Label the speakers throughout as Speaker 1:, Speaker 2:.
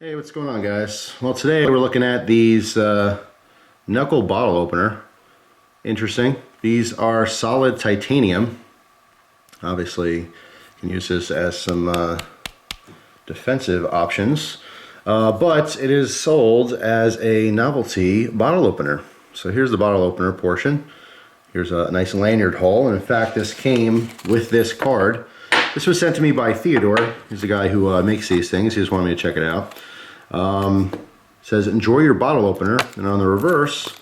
Speaker 1: Hey, what's going on, guys? Well, today we're looking at these Knuckle bottle opener. Interesting. These are solid titanium. Obviously, you can use this as some defensive options, but it is sold as a novelty bottle opener. So here's the bottle opener portion. Here's a nice lanyard hole, and in fact, this came with this card. This was sent to me by Theodore. He's the guy who makes these things. He just wanted me to check it out. Says, enjoy your bottle opener, and on the reverse,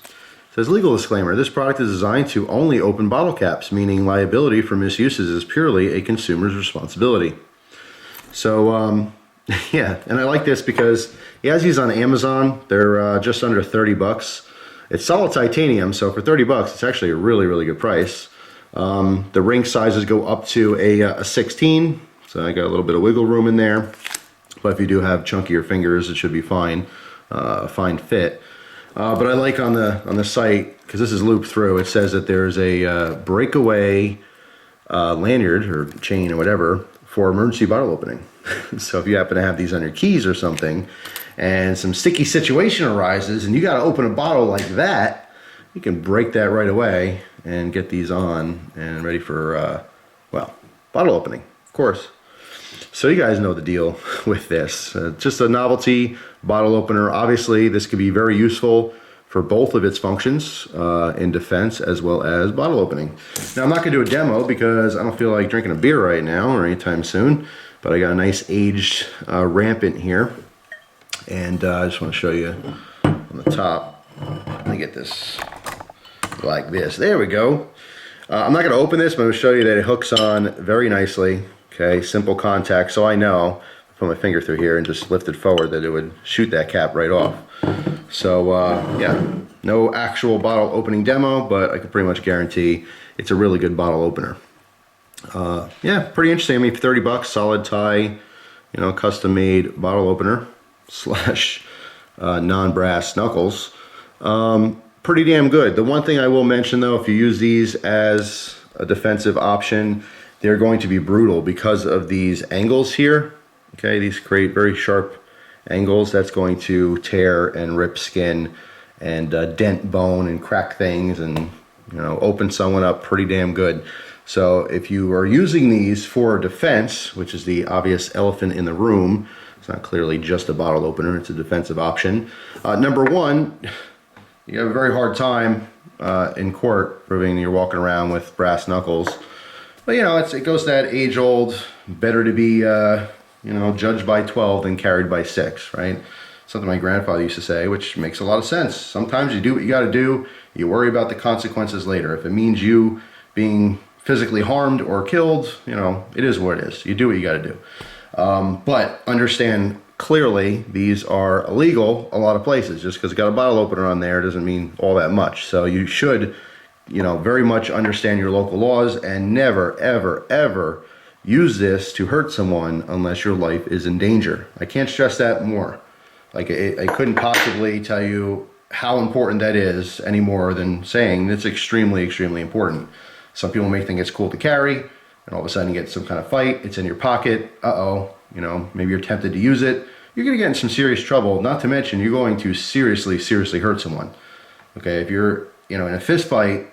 Speaker 1: says, legal disclaimer, this product is designed to only open bottle caps, meaning liability for misuses is purely a consumer's responsibility. So, yeah, and I like this because he has these on Amazon. They're just under 30 bucks. It's solid titanium, so for 30 bucks, it's actually a really, really good price. The ring sizes go up to a 16, so I got a little bit of wiggle room in there. But if you do have chunkier fingers, it should be fine, fine fit. But I like on the site, because this is looped through, it says that there's a breakaway lanyard or chain or whatever for emergency bottle opening. So if you happen to have these on your keys or something, and some sticky situation arises, and you got to open a bottle like that, you can break that right away and get these on and ready for, well, bottle opening, of course. So you guys know the deal with this. Just a novelty bottle opener. Obviously, this could be very useful for both of its functions in defense as well as bottle opening. Now, I'm not going to do a demo because I don't feel like drinking a beer right now or anytime soon, but I got a nice aged rampant here. And I just want to show you on the top. Let me get this like this. There we go. I'm not going to open this, but I'm going to show you that it hooks on very nicely. Okay, simple contact, so I know, put my finger through here and just lift it forward, that it would shoot that cap right off. So yeah, no actual bottle opening demo, but I can pretty much guarantee it's a really good bottle opener. Yeah, pretty interesting. I mean, for 30 bucks, solid tie, you know, custom made bottle opener slash non-brass knuckles. Pretty damn good. The one thing I will mention though, if you use these as a defensive option, they're going to be brutal because of these angles here. Okay, these create very sharp angles. That's going to tear and rip skin and dent bone and crack things and, you know, open someone up pretty damn good. So if you are using these for defense, which is the obvious elephant in the room, it's not clearly just a bottle opener, it's a defensive option. Number one, you have a very hard time in court proving you're walking around with brass knuckles. But you know, it goes to that age-old, better to be, you know, judged by 12 than carried by 6, right? Something my grandfather used to say, which makes a lot of sense. Sometimes you do what you got to do. You worry about the consequences later. If it means you being physically harmed or killed, you know, it is what it is. You do what you got to do. But understand clearly these are illegal a lot of places. Just because it got a bottle opener on there doesn't mean all that much. So you should, you know, very much understand your local laws and never, ever, ever use this to hurt someone unless your life is in danger. I can't stress that more. Like, I couldn't possibly tell you how important that is any more than saying it's extremely, extremely important. Some people may think it's cool to carry, and all of a sudden you get some kind of fight, it's in your pocket, you know, maybe you're tempted to use it. You're gonna get in some serious trouble, not to mention you're going to seriously, seriously hurt someone. Okay, if you're, you know, in a fist fight,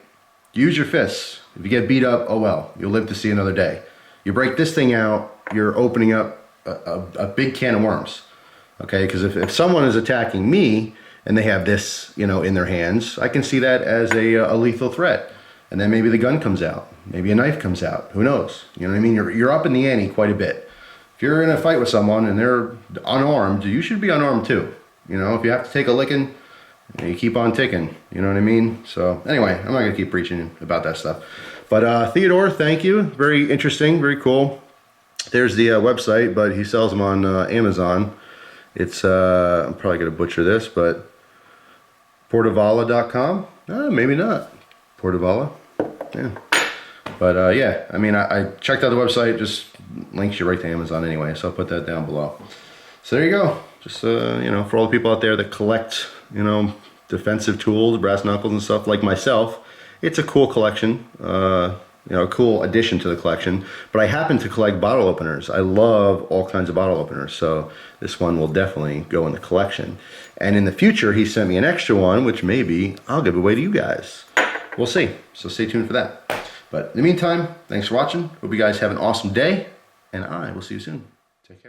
Speaker 1: use your fists. If you get beat up, oh well, you'll live to see another day. You break this thing out, you're opening up a big can of worms. Okay, because if someone is attacking me and they have this, you know, in their hands, I can see that as a lethal threat. And then maybe the gun comes out, maybe a knife comes out, who knows? You know what I mean? You're up in the ante quite a bit. If you're in a fight with someone and they're unarmed, you should be unarmed too. You know, if you have to take a licking, you keep on ticking, you know what I mean? So anyway, I'm not gonna keep preaching about that stuff. But Theodore, thank you. Very interesting, very cool. There's the website, but he sells them on Amazon. It's, I'm probably gonna butcher this, but portavala.com? Maybe not. Portavala, yeah. But yeah, I mean, I checked out the website, just links you right to Amazon anyway, so I'll put that down below. So there you go. Just, you know, for all the people out there that collect, you know, defensive tools, brass knuckles and stuff like myself, it's a cool collection. you know, a cool addition to the collection. But I happen to collect bottle openers. I love all kinds of bottle openers, so this one will definitely go in the collection. And in the future, he sent me an extra one, which maybe I'll give away to you guys. We'll see, so stay tuned for that. But in the meantime, thanks for watching. Hope you guys have an awesome day, and I will see you soon. Take care.